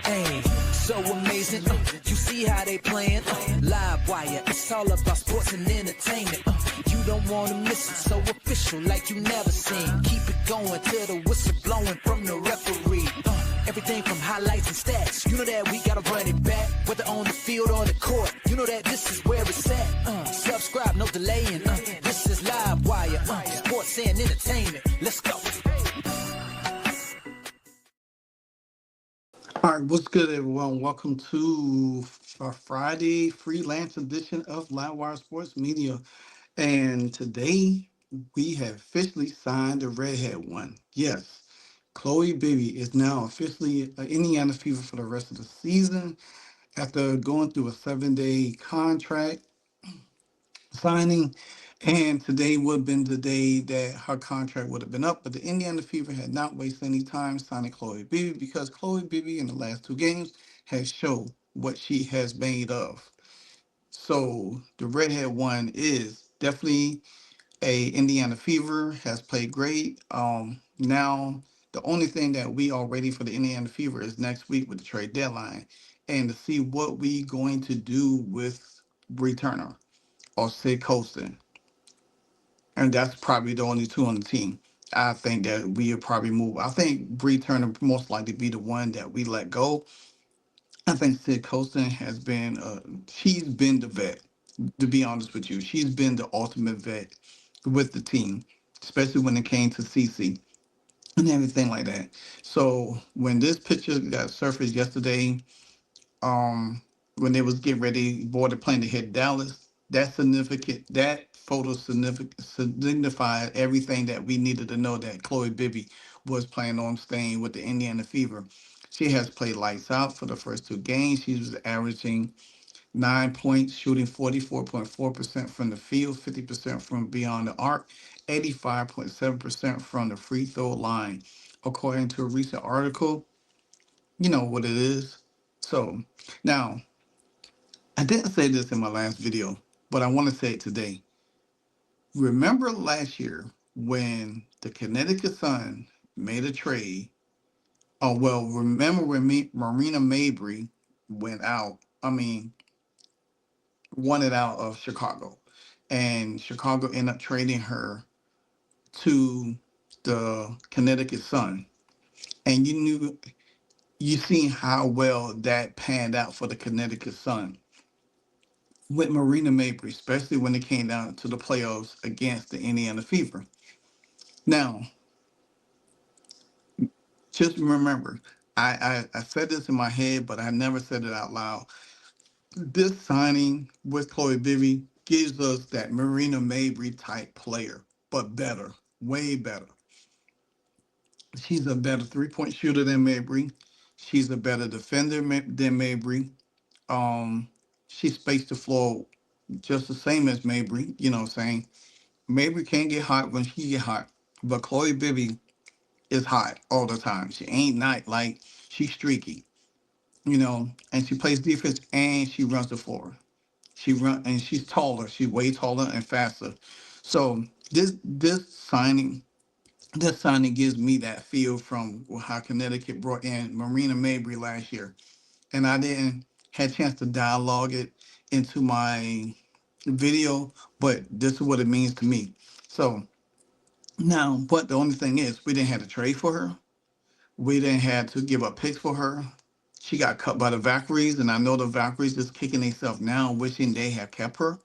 Hey, so amazing. You see how they playing? Live wire, it's all about sports and entertainment. You don't wanna miss it, so official like you never seen. Keep it going till the whistle blowing from the referee. Everything from highlights and stats. You know that we gotta run it back, whether on the field or the court. You know that this is where it's at. Subscribe, no delaying. This is Live Wire, sports and entertainment. Let's go. All right, what's good, everyone? Welcome to our Friday freelance edition of Livewire Sports Media. And today we have officially signed the redhead one. Yes, Chloe Bibby is now officially an Indiana Fever for the rest of the season after going through a 7-day contract signing. And today would have been the day that her contract would have been up, but the Indiana Fever had not wasted any time signing Chloe Bibby because Chloe Bibby in the last 2 games has shown what she has made of. So the redhead one is definitely a Indiana Fever, has played great. Now the only thing that we are ready for the Indiana Fever is next week with the trade deadline and to see what we going to do with Bree Turner or Sid Colston. And that's probably the only two on the team. I think that we would probably move. I think Bree Turner most likely be the one that we let go. I think Sid Colston has been, she's been the vet, to be honest with you. She's been the ultimate vet with the team, especially when it came to CC and everything like that. So when this picture got surfaced yesterday, when they was getting ready, boarded plane to hit Dallas, that photo signified everything that we needed to know that Chloe Bibby was planning on staying with the Indiana Fever. She has played lights out for the first 2 games. She was averaging 9 points, shooting 44.4% from the field, 50% from beyond the arc, 85.7% from the free throw line. According to a recent article, you know what it is. So now, I didn't say this in my last video, but I want to say it today. Remember last year when the Connecticut Sun made a trade? Oh, well, remember when Marina Mabry went out, wanted out of Chicago, and Chicago ended up trading her to the Connecticut Sun. And you seen how well that panned out for the Connecticut Sun with Marina Mabry, especially when it came down to the playoffs against the Indiana Fever. Now, just remember, I said this in my head, but I never said it out loud. This signing with Chloe Bibby gives us that Marina Mabry type player, but better, way better. She's a better three-point shooter than Mabry. She's a better defender than Mabry. Um, she spaced the floor just the same as Mabry, you know what I'm saying? Mabry can get hot when she get hot, but Chloe Bibby is hot all the time. She ain't not like she's streaky, and she plays defense and she runs the floor. She run and she's taller. She's way taller and faster. So this signing gives me that feel from how Connecticut brought in Marina Mabry last year, and I didn't had a chance to dialogue it into my video, but this is what it means to me. So now, but the only thing is, we didn't have to trade for her. We didn't have to give up picks for her. She got cut by the Valkyries, and I know the Valkyries is kicking themselves now, wishing they had kept her.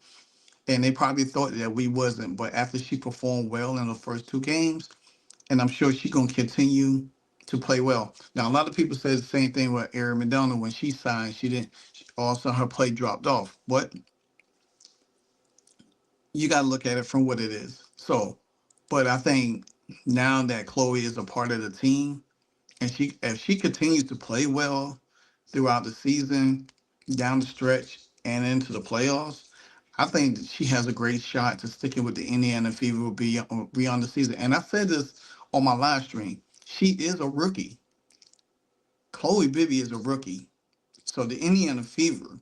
And they probably thought that we wasn't. But after she performed well in the first 2 games, and I'm sure she's gonna continue to play well. Now, a lot of people say the same thing with Erin McDonough when she signed. She didn't. Also, her play dropped off. But you got to look at it from what it is. So, but I think now that Chloe is a part of the team, and if she continues to play well throughout the season, down the stretch, and into the playoffs, I think that she has a great shot to sticking with the Indiana Fever beyond the season. And I said this on my live stream. She is a rookie. Chloe Bibby is a rookie. So the Indiana Fever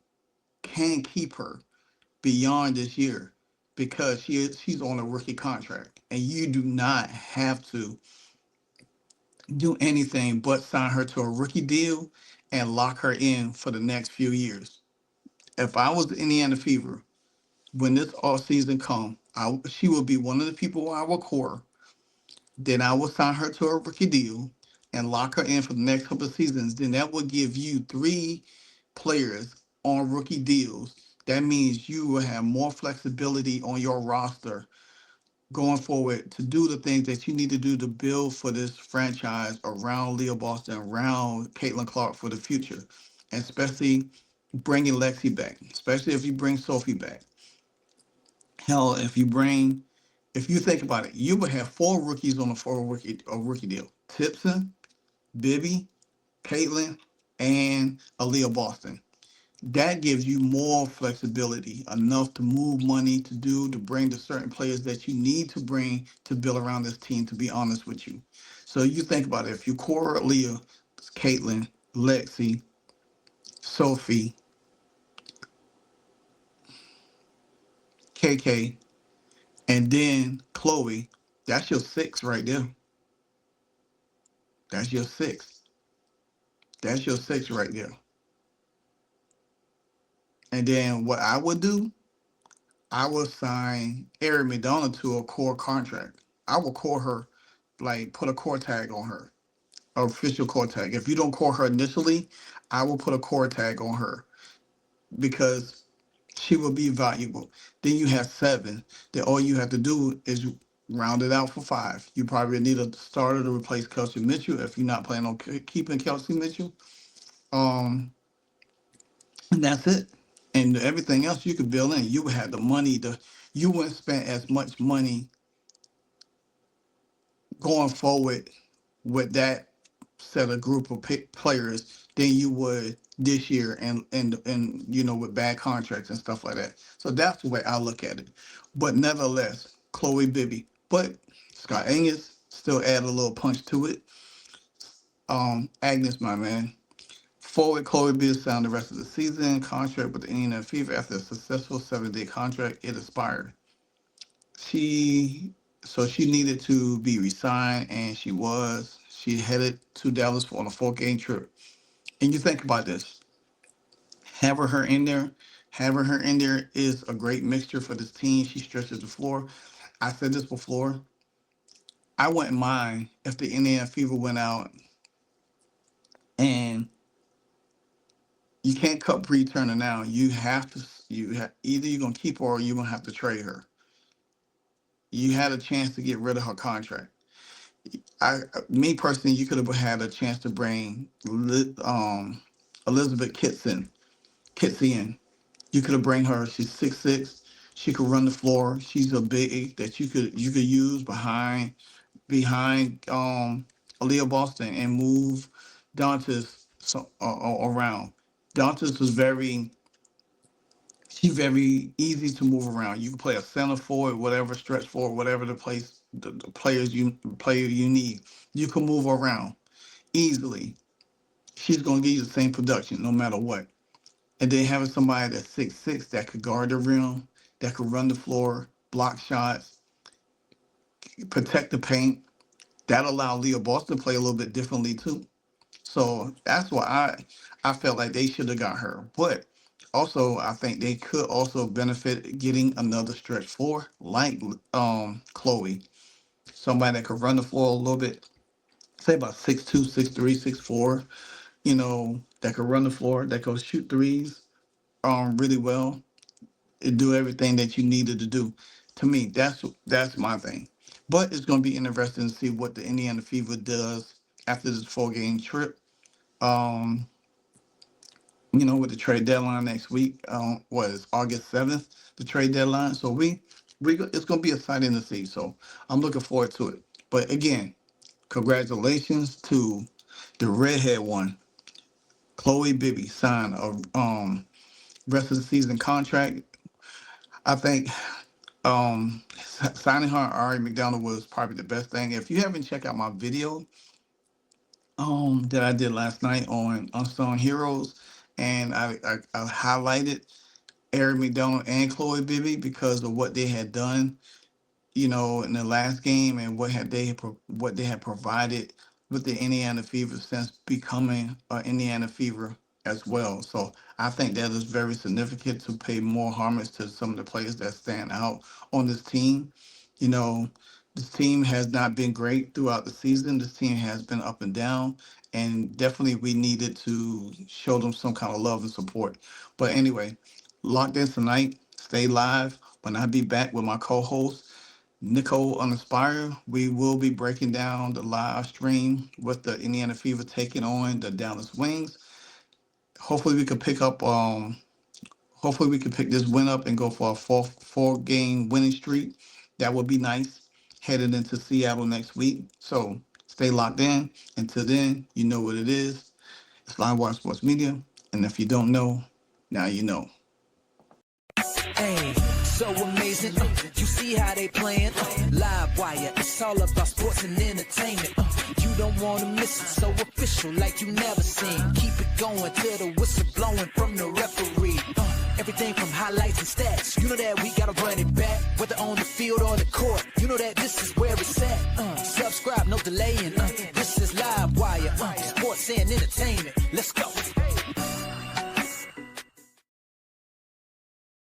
can keep her beyond this year because she's on a rookie contract, and you do not have to do anything but sign her to a rookie deal and lock her in for the next few years. If I was the Indiana Fever, when this off season come, she will be one of the people I will core. Then I will sign her to a rookie deal and lock her in for the next couple of seasons. Then that will give you three players on rookie deals. That means you will have more flexibility on your roster going forward to do the things that you need to do to build for this franchise around Leah Boston, around Caitlin Clark for the future, and especially bringing Lexi back, especially if you bring Sophie back. Hell, if you think about it, you would have four rookies on a rookie deal: Tipson, Bibby, Caitlin, and Aaliyah Boston. That gives you more flexibility, enough to move money to bring the certain players that you need to bring to build around this team, to be honest with you. So you think about it. If you core Leah, Caitlin, Lexi, Sophie, KK, and then Chloe, that's your six right there. That's your six. That's your six right there. And then what I would do, I would sign Erin McDonough to a core contract. I will core her, like put a core tag on her, official core tag. If you don't core her initially, I will put a core tag on her because she will be valuable. Then you have seven. Then all you have to do is round it out for five. You probably need a starter to replace Kelsey Mitchell if you're not planning on keeping Kelsey Mitchell. Um, and that's it. And everything else you could build in. You would have the money to. You wouldn't spend as much money going forward with that set of group of players than you would this year, and with bad contracts and stuff like that. So that's the way I look at it. But nevertheless, Chloe Bibby, but Scott Angus still add a little punch to it. Agnes, my man. Forward Chloe Bibby signed the rest of the season contract with the Indiana Fever after a successful 7-day contract. It expired. She she needed to be resigned, and she was. She headed to Dallas on a 4-game trip. And you think about this, having her in there, having her in there is a great mixture for this team. She stretches the floor. I said this before. I wouldn't mind if the Indiana Fever went out and you can't cut Bree Turner now. You have to. Either you're gonna keep her or you're gonna have to trade her. You had a chance to get rid of her contract. Me personally, you could have had a chance to bring Elizabeth Kitson. You could have bring her. She's 6'6". She could run the floor. She's a big that you could use behind Aaliyah Boston and move Dantas around. Dantas was she's very easy to move around. You can play a center forward, whatever stretch forward, whatever the player you need. You can move around easily. She's gonna give you the same production no matter what. And then having somebody that's 6'6" that could guard the rim, that could run the floor, block shots, protect the paint, that allowed Leah Boston to play a little bit differently too. So that's why I felt like they should have got her. But also I think they could also benefit getting another stretch four like Chloe. Somebody that could run the floor a little bit, say about 6'2", 6'3", 6'4", that could run the floor, that could shoot threes really well, and do everything that you needed to do. To me, that's my thing. But it's gonna be interesting to see what the Indiana Fever does after this 4-game trip. Um, with the trade deadline next week. What is August 7th, the trade deadline? So it's gonna be exciting to see. So I'm looking forward to it. But again, congratulations to the redhead one, Chloe Bibby, signed a rest of the season contract. I think signing her Ari McDonald was probably the best thing. If you haven't checked out my video that I did last night on Unsung Heroes, and I highlighted Eric McDonald and Chloe Bibby because of what they had done, in the last game, and what they had provided with the Indiana Fever since becoming Indiana Fever as well. So I think that is very significant to pay more homage to some of the players that stand out on this team. You know, this team has not been great throughout the season. This team has been up and down, and definitely we needed to show them some kind of love and support. But anyway, locked in tonight, stay live. When I be back with my co-host, Nicole Uninspire, we will be breaking down the live stream with the Indiana Fever taking on the Dallas Wings. Hopefully we could pick up hopefully we could pick this win up and go for a four game winning streak. That would be nice headed into Seattle next week. So stay locked in. Until then, you know what it is. It's Livewire Sports Media. And if you don't know, now you know. Hey, so amazing. You see how they playing. Live wire, it's all about sports and entertainment. You don't want to miss it, so official like you never seen. Keep it going till the whistle blowing from the referee. Everything from highlights and stats. You know that we gotta run it back, whether on the field or the court. You know that this is where it's at. Subscribe, no delaying. This is Live Wire, sports and entertainment. Let's go.